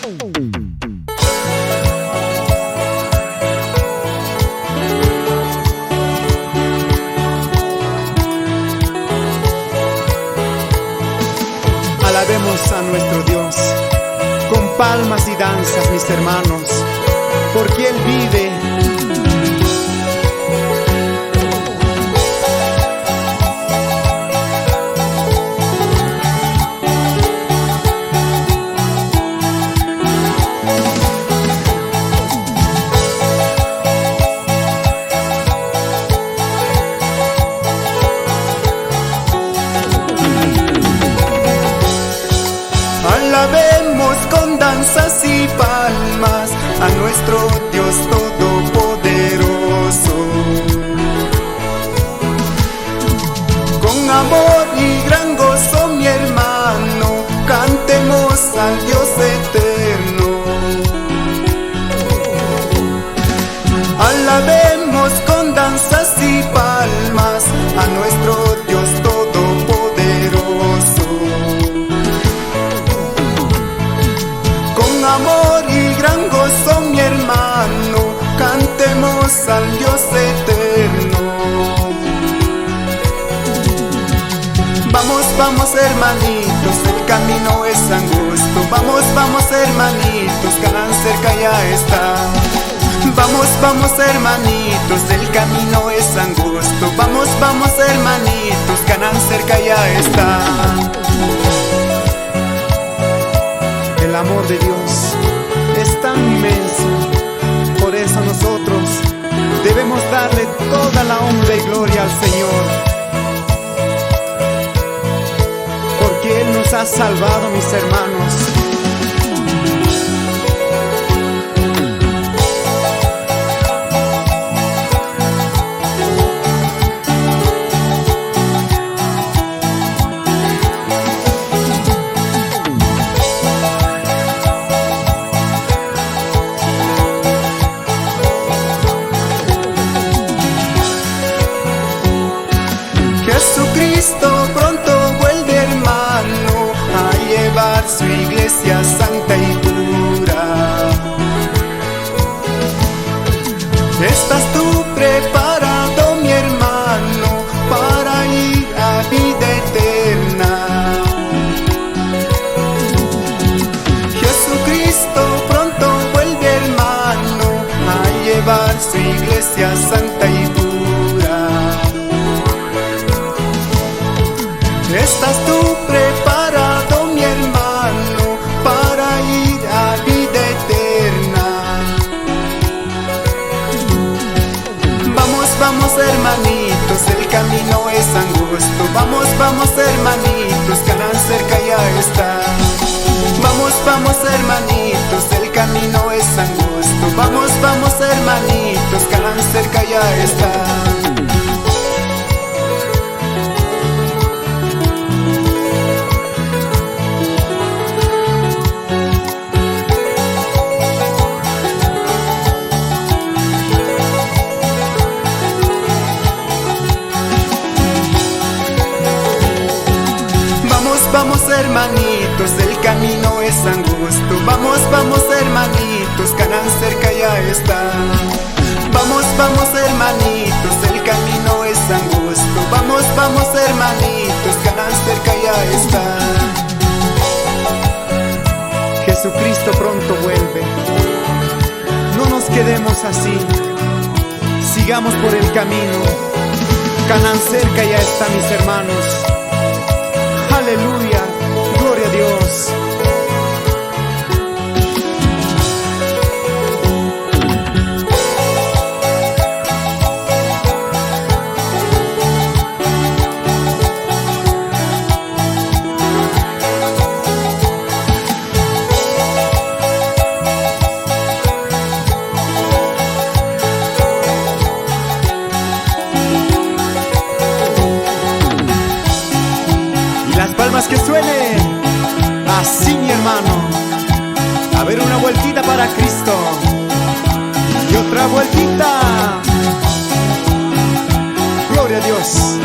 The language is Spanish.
Alabemos a nuestro Dios con palmas y danzas, mis hermanos, porque Él vive. Alabemos con danzas y palmas a nuestro Dios todopoderoso. Con amor y gran gozo, mi hermano, cantemos al Dios eterno. Alabemos con danzas y palmas a nuestro Dios todopoderoso. Con amor y gran gozo, mi hermano, cantemos al Dios eterno. Vamos, vamos hermanitos, el camino es angosto. Vamos, vamos hermanitos, Canaán cerca ya está. Vamos, vamos hermanitos, el camino es angosto. Vamos, vamos hermanitos, Canaán cerca ya está. El amor de Dios es tan inmenso, por eso nosotros debemos darle toda la honra y gloria al Señor, porque Él nos ha salvado, mis hermanos. Jesucristo pronto vuelve, hermano, a llevar su iglesia santa y pura. ¿Estás tú preparado, mi hermano, para ir a vida eterna? Jesucristo pronto vuelve, hermano, a llevar su iglesia santa y pura. ¿Estás tú preparado, mi hermano, para ir a vida eterna? Vamos, vamos hermanitos, el camino es angosto. Vamos, vamos hermanitos, Canaán cerca ya está. Vamos, vamos hermanitos, el camino es angosto. Vamos, vamos hermanitos, Canaán cerca ya está. Vamos hermanitos, el camino es angosto. Vamos, vamos hermanitos, Canaán cerca ya está. Vamos, vamos hermanitos, el camino es angosto. Vamos, vamos hermanitos, Canaán cerca ya está. Jesucristo pronto vuelve. No nos quedemos así, sigamos por el camino. Canaán cerca ya está, mis hermanos. Aleluya, gloria a Dios. Palmas que suene así, mi hermano. A ver, una vueltita para Cristo y otra vueltita. Gloria a Dios.